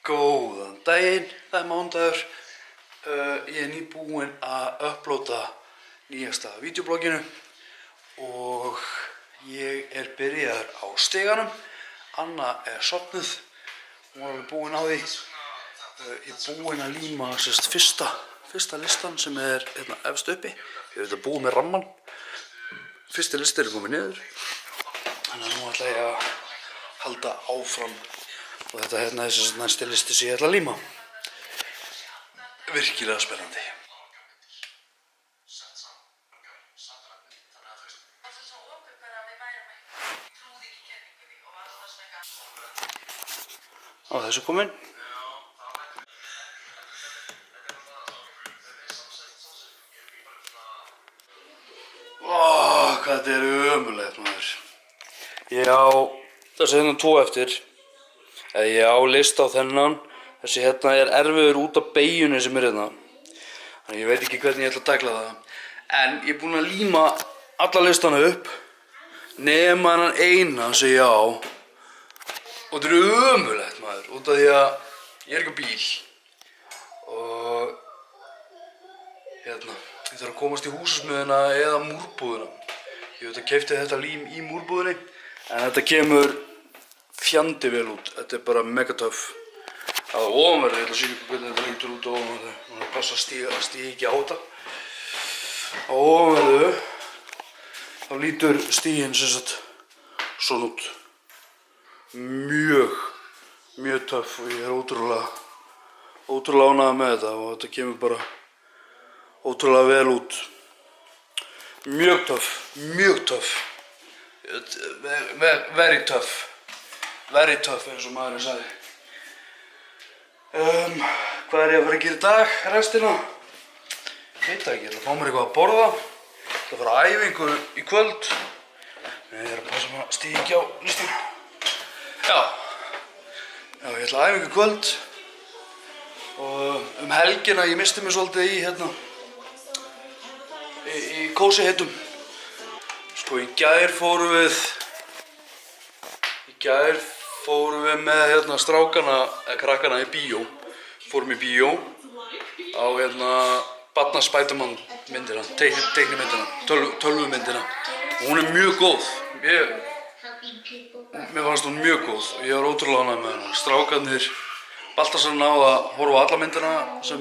Góðan daginn, það mánudagur. Ég nýbúinn að upplóta nýjasta vídeoblogginu og ég byrjaður á stiganum. Anna sofnuð, hún var alveg búin á því. Ég búinn að líma fyrsta listan sem efst uppi. Ég þetta búið með ramman. Fyrsti listi komið niður. Þannig að nú ætla ég að halda áfram. Og þetta er næsti listi sem ég ætla að líma. Virkilega spennandi. Á þessu komin. Hvað þetta ömurlegt maður. Ég á þessi tvo eftir. Ég á lista á þennan. Þessi erfiður út af beyjunni sem hérna. Þannig ég veit ekki hvernig ég ætla að tækla það. En ég búinn að líma alla listana upp nema þennan eina sem ég á. Og þetta ömurlegt maður. Út af því að ég ekki á bíl. Og ég þarf að komast í húsasmiðuna eða múrbúðina. Ég veit að keypti þetta lím í múrbúðinni. En þetta kemur fjandi vel út. Þetta bara mega töff. Það ofanverði, ég ætla að sýna ykkur hvernig þetta lítur út á ofanverðu. Nú passa að stíga ekki á þetta. Á ofanverðu þá lítur stíginn svona út. Mjög töff og ég ótrúlega ánægður með þetta og þetta kemur bara ótrúlega vel út. Mjög töff. Very tough eins og maðurinn sagði. Hvað ég að fara að gera í dag, restina? Ég veit það ekki, ég ætla að fá mér eitthvað að borða. Ég ætla að fara á æfingu í kvöld. Ég að passa maður að stíga ekki á listina. Já, ég ætla að æfingu í kvöld. Og helgina, ég misti mig svolítið í kósi heitum. Sko, í gær fórum við með strákana, eða krakkana í bíó. Fórum í bíó á Batna Spiderman myndina, teiknimyndina, tölvumyndina. Og hún mjög góð. Mér fannst hún mjög góð og ég var ótrúlega ánægður með hana. Strákarnir Baltasar náðu að horfa á alla myndina sem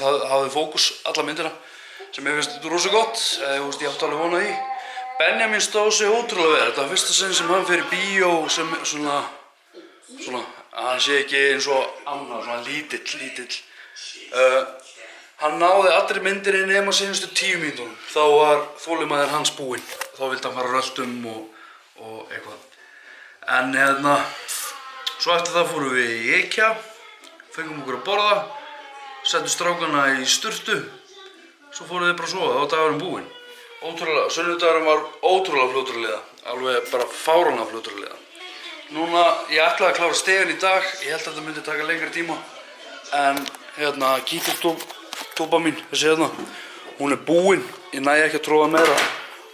hafði fókus alla myndina. Sem ég finnst þetta rosa gott, ég átti alveg vona því. Benjamin stóð sig ótrúlega vel. Þetta var fyrsta sinn sem hann fer í bíó sem svona, hann sé ekki eins og Anna, svona lítill. Hann náði allri myndinni nema síðustu 10 mínútum. Þá var þolinmæðin hans búinn. Þá vildi hann fara röltum og eitthvað. En svo eftir það fórum við í IKEA, fengum okkur að borða, settum strákana í sturtu. Svo fórum við bara að sofa, þá var dagurinn búinn. Sunnudagurinn var ótrúlega fljótur að líða, alveg bara fáránlega fljótur að líða. Núna, ég ætlaði að klára stegan í dag, ég held að þetta myndi taka lengri tíma. En kítiltópa mín, þessi hún búinn, ég næði ekki að tróða meira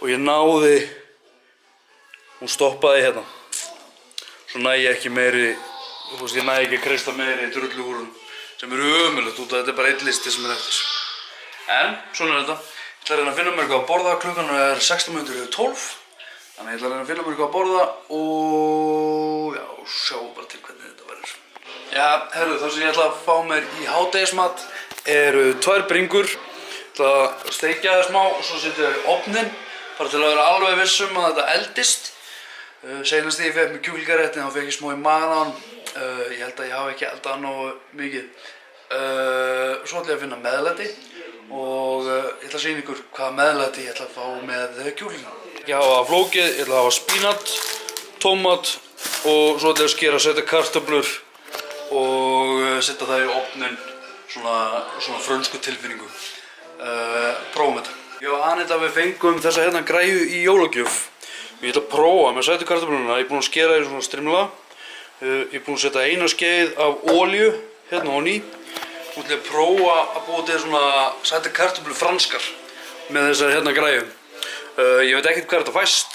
og ég náði, hún stoppaði Svo næði ég ekki meiri, ég næði ekki að kreista meiri drullu úr hún, sem ömurlegt út af þetta bara einn listi sem eftir. En, svona þetta. Ég ætla að reyna að finna mér eitthvað að borða, klukkan 16:12. Þannig ég ætla að reyna að finna mér eitthvað að borða og sjá bara til hvernig þetta verður. Já, það sem ég ætla að fá mér í hádegismat eru 2 bringur. Ég ætla að steikja það smá og svo setja það í ofninn, bara til að vera alveg vissum að þetta eldist. Seinast þegar ég fekk mér kjúklingaréttin þá fekk ég smá í magann. Ég held að ég hafi ekki eldað nógu mikið. Svo ætla ég að finna meðlæti. Og ég ætla að sýna ykkur hvaða meðlæti ég ætla að fá með kjúklingana. Ég hafa flókið, ég ætla að hafa spínat, tómat og svo ætla ég að setja kartöflur og setja það í ofninn, svona frönsku tilfinningu. Prófum þetta. Ég og Anita við fengum þessa græju í jólagjöf. Ég ætla að prófa með sætu kartöfluna, ég er búinn að skera þér svona strimla. Ég er búinn að setja 1 skeið af olíu oní. Nú ætla ég að prófa að búa til svona sætar kartöflur franskar með þessari græju. Ég veit ekkert hvað þetta fæst.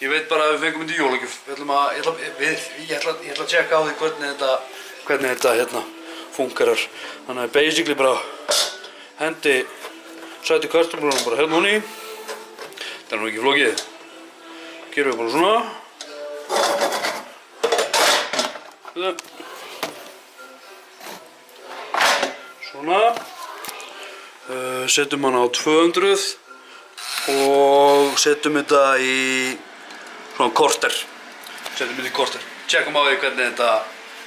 Ég veit bara að við fengum þetta í jólagjöf. Ég ætla að tjekka á því hvernig þetta hérna fungerar. Þannig að basically bara hendi sætu kartöflunum bara hérna honni. Það nú ekki flókið. Gerum við bara svona. Svona. Setjum hana á 200 og setjum þetta í svona korter. Setjum þetta í korter. Tjekkum á því hvernig þetta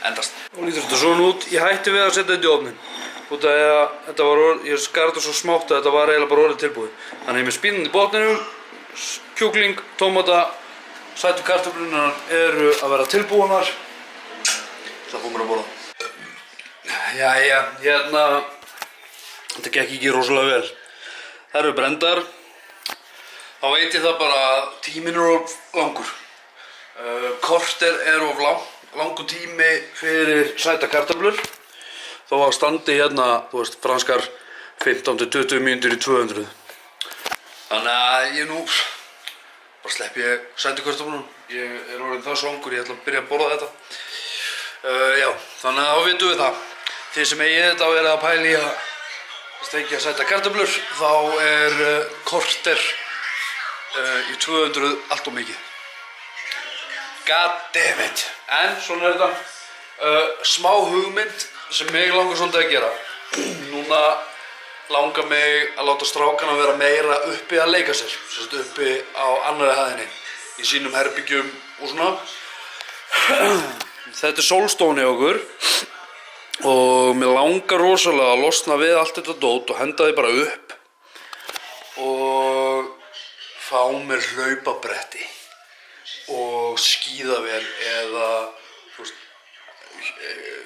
endast. Og lítur þetta svona út. Ég hætti við að setja þetta í ofnin. Út af því að þetta var ég skar þetta svo smátt að þetta var eiginlega bara orðið tilbúið. Þannig ég er með spínandi í botninum, kjúkling, tómata, sætu kartöflurnar eru að vera tilbúnar. Það fór mér að borða. Jæja, hérna, þetta gekk ekki rosalega vel. Það eru brendar. Þá veit ég það bara að tíminn er of langur. Korter er of langur tími fyrir sæta kartöflur. Þó að standi hérna, þú veist, franskar 15-20 mínútur í 200. Þannig að ég nú bara slepp ég sætu kartöflunum. Ég er orðinn það svangur, ég ætla að byrja að borða þetta. Já, þannig að þá vitum við það. Þið sem eigið þetta og að pæla í að steikja sæta kartöflur, þá er korter í 200 allt of mikið. God damn it. En svona er þetta. Smá hugmynd sem mig langar svolítið að gera. Núna langar mig að láta strákana vera meira uppi að leika sér. Sérst uppi á annarri hæðinni. Í sínum herbyggjum og svona. Þetta er sólstofan hjá okkur. Og mér langar rosalega að losna við allt þetta dót og henda því bara upp. Og fá mér hlaupabretti. Og skíðavél eða þú veist,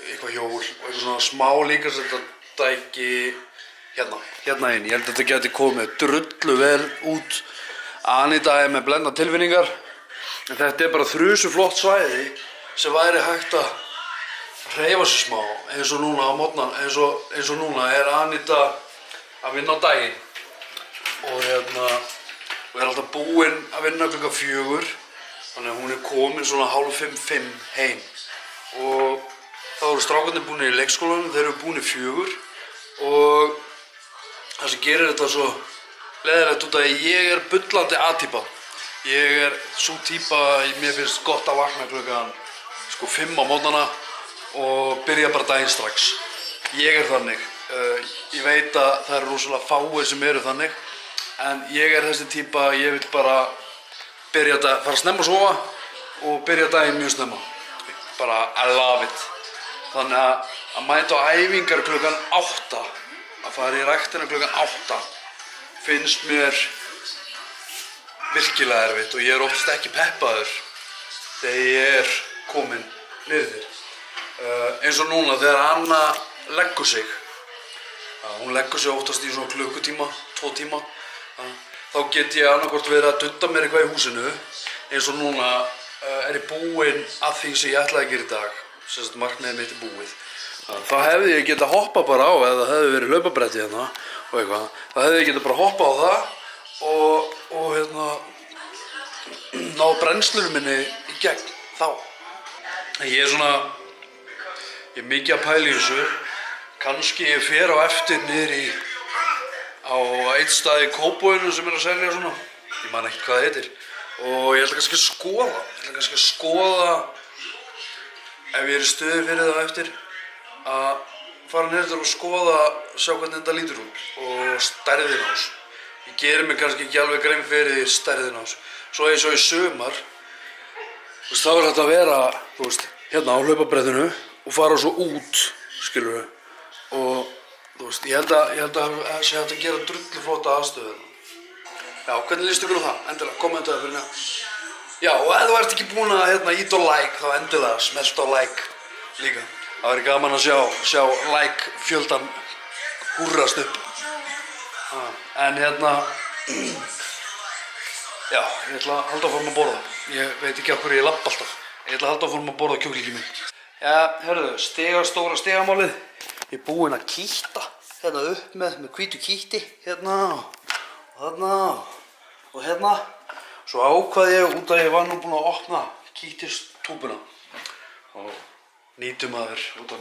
eitthvað hjól og eitthvað svona smá líkamsræktardæki hérna inn. Ég held að þetta geti komið drullu vel út. Anita er með blendnar tilfinningar en þetta er bara þrusu flott svæði sem væri hægt að hreyfa sig smá eins og núna á morgnan eins og núna er Anita að vinna á daginn og er alltaf búin að vinna klukkan 4. Þannig að hún er komin svona 4:30 heim og þá eru strákarnir búin í leikskólanum, þeir eru búin í 4 og það sem gerir þetta svo leðilegt út af að ég er bullandi A-típa. Ég er sú típa, mér finnst gott að vakna klukkan 5 á morgnana og byrja bara daginn strax. Ég er þannig. Ég veit að það eru rosalega fáir sem eru þannig en ég er þessi típa, ég vil bara fara snemma að sofa og byrja daginn mjög snemma. Bara I love it. Þannig að mæta á æfingar klukkan 8, að fara í ræktina klukkan 8, finnst mér virkilega erfitt og ég er oftast ekki peppaður þegar ég er kominn niður. Eins og núna þegar Anna leggur sig. Hún leggur sig oftast í svona klukkutíma, 2 tíma. Þá get ég annarkvort verið að dunda mér eitthvað í húsinu eins og núna er ég búinn að því sem ég ætlaði að gera í dag sem sagt markmiðið mitt er búið. Þá hefði ég getað hoppa bara á ef það hefði verið hlaupabretti hérna og eitthvað. Þá hefði ég getað bara hoppa á það og náð brennslunum minni í gegn þá. En ég er mikið að pæla í þessu. Kannski ég fer á eftir niður á eitt stað í Kópavoginum sem er að selja svona. Ég man ekki hvað það heitir. Og ég ætla kannski að skoða ef ég er í stuði fyrir það eftir að fara niður og sjá hvernig þetta lítur út og stærðin á þessu. Ég geri mig kannski ekki alveg grein fyrir stærðin á þessu. Svo eins og í sumar, þá er þetta að vera, hérna á hlaupabrettinu og fara svo út, skilurðu. Og ég held að það sé hægt að gera drullu flotta aðstöðu. Já, hvernig líst ykkur á það? Endilega, kommentaðu fyrir hérna. Já, og ef þú ert ekki búin að ít á like, þá endilega smelt á like líka. Það væri gaman að sjá like fjöldan húrrast upp. En já, ég ætla að halda áfram að borða. Ég veit ekki af hverju ég labba alltaf. Ég ætla að halda áfram að borða kjúklinginn minn. Já, hörðu, stóra stigamálið. Ég er búinn að kýtta hérna upp með hvítu kýtti, hérna og þarna og hérna. Svo ákvað ég út að ég var nú búinn að opna kýttistúpuna og nýtum maður út að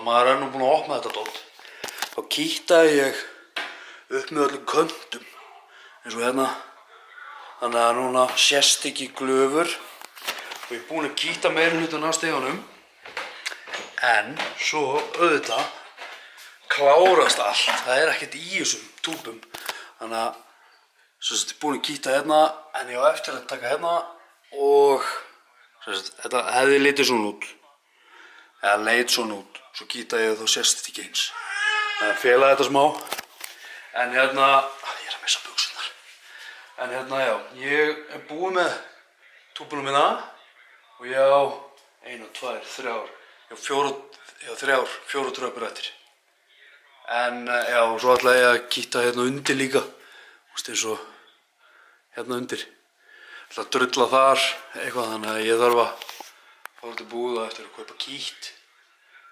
maður er nú búinn að opna þetta dót. Þá kýttaði ég upp með öllum köntum eins og hérna. Þannig að núna sést ekki glöfur og ég er búinn að kýtta meiri hlutan af steganum. En svo auðvitað klárast allt. Það er ekkert í þessum túpum. Þannig að ég er búinn að kýtta hérna en ég á eftir að taka hérna og þetta hefði litið svona út. Eða leit svona út. Svo kýtta ég og þá sést þetta ekki eins. Þannig að fela þetta smá. En hérna, ég er að missa buxurnar. En hérna já, ég er búinn með túpunum minna og ég á 1, 2, 3, ég á 4 tröppur eftir. En já, svo ætla ég að kýtta hérna undir líka. Þú veist eins og hérna undir. Ég ætla að drulla þar eitthvað þannig að ég þarf að fara til búða eftir að kaupa kýtt.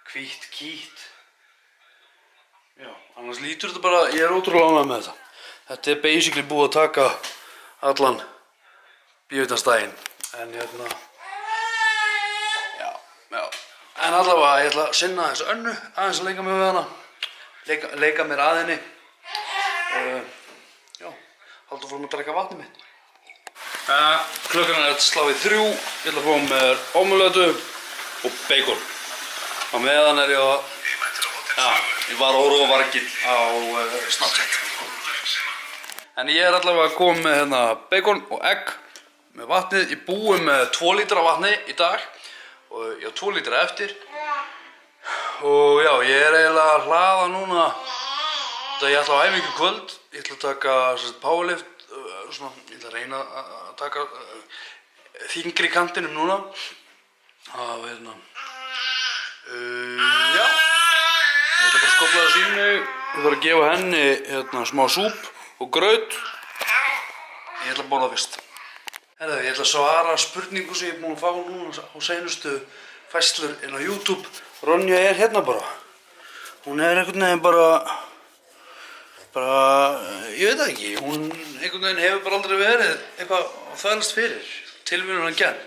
Hvítt kýtt. Já, annars lítur þetta bara, ég er ótrúlega ánægður með þetta. Þetta er basically búið að taka allan bíómyndarstaginn. En hérna, já. En allavega, ég ætla að sinna þessu önnu, aðeins að leika mig við hana. Leika mér að henni. Já, halda fórum að drekka vatnið mitt. Klukkan er að slá í 3, ég ætla að fá mér omelötu og bacon. Á meðan er ég að, ég var óróvargill á Snapchat. En ég er allavega að koma með hérna bacon og egg með vatnið. Ég búið með 2 lítra vatni í dag og ég á 2 lítra eftir. Og já, ég er eiginlega að hlaða núna. Þetta ég ætla á æfingu í kvöld. Ég ætla að taka powerlift, ég ætla að reyna að taka þyngri í kantinum núna. Það hérna, já. Ég ætla bara að skopla það sínu. Ég þarf að gefa henni hérna smá súp og graut. Ég ætla að borða fyrst. Herðu, ég ætla að svara spurningu sem ég er búinn að fá núna á seinustu færslur inn á YouTube. Ronja er hérna bara. Hún er einhvern veginn bara, ég veit það ekki. Hún einhvern veginn hefur bara aldrei verið eitthvað að þvælast fyrir. Tilviljun kennt.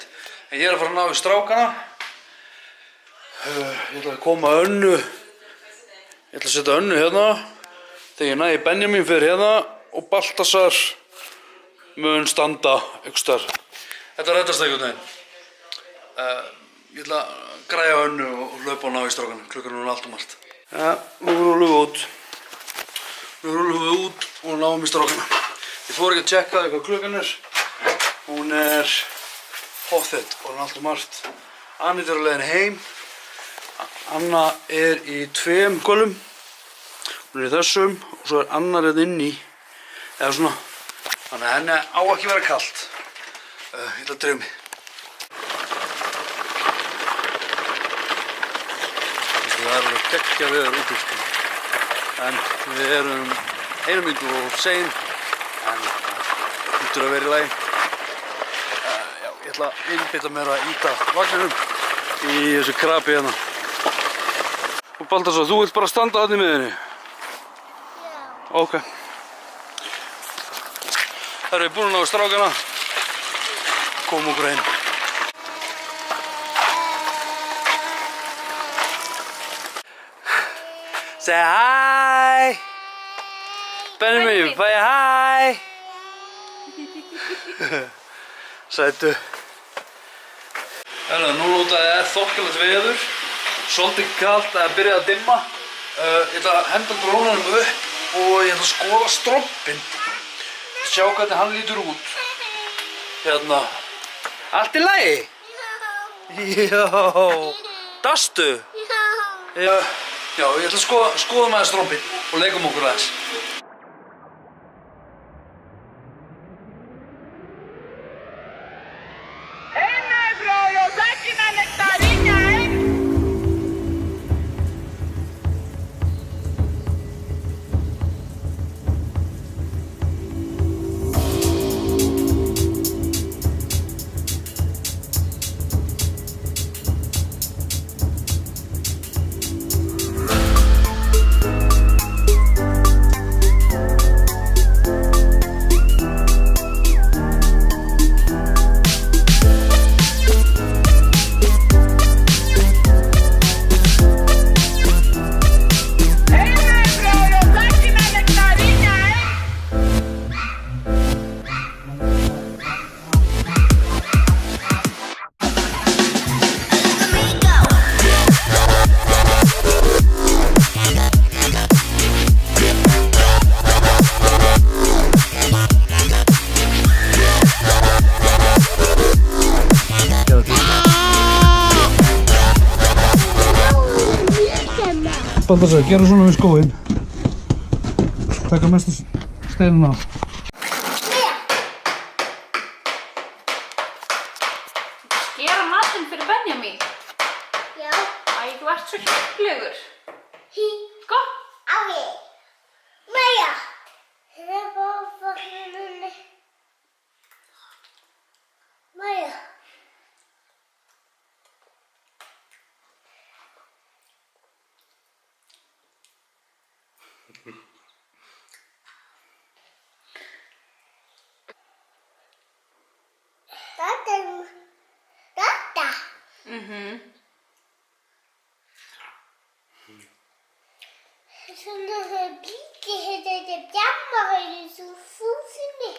En ég er að fara að ná í strákana. Ég ætla að koma önnu. Ég ætla að setja önnu hérna. Þegar ég næði Benjamin fyrir hérna og Baltasar mun standa einhvers staðar. Þetta reddast einhvern veginn. Ég ætla að græja önnu og hlaupa og ná í strákana. Klukkan er allt um allt. Ja, nú rúllum við út. Nú rúllum við út og náum í strákana. Ég fór ekki að tjekka hvað klukkan er. Hún er hóþett og allt um allt. Anita er á leiðinni heim. Anna er í 2 gólum. Hún er í þessum og svo er annar hérna inni eða svona. Þannig að henni á ekki vera kalt. Ég ætla að dreifa mig. Það er alveg geggjað veður úti sko. En við erum 1 mínútu of sein. En það hlýtur að vera í lagi. Já, ég ætla að einbeita mér að ýta vagninum í þessu krapi hérna. Og Baltasar, þú vilt bara standa þarna í miðjunni? Já. Ok. Það eru búin að ná strákana. Komum okkur heim. Say hi! Benjamin, say hi! Sætu. Nú lútaði þokkalegt veður. Svolítið kalt að byrja að dimma. Ég ætla að henda drónanum upp og ég ætla að skoða strompinn. Sjá hvernig hann lítur út. Hérna. Allt í lagi? Já. Dastu? Já. Já, ég ætla að skoða með strompinn og leikum okkur aðeins. Baldur, gera svona við skóinn. Taka mestu steinina af. Skera matinn fyrir Benjamin? Já. Æ, þú ert svo hjálplegur. Sko? Afi. Maja. Það er bara fagnunni. Maja. Þetta. Svona það bíti þetta bjamma í þessu fúsinni.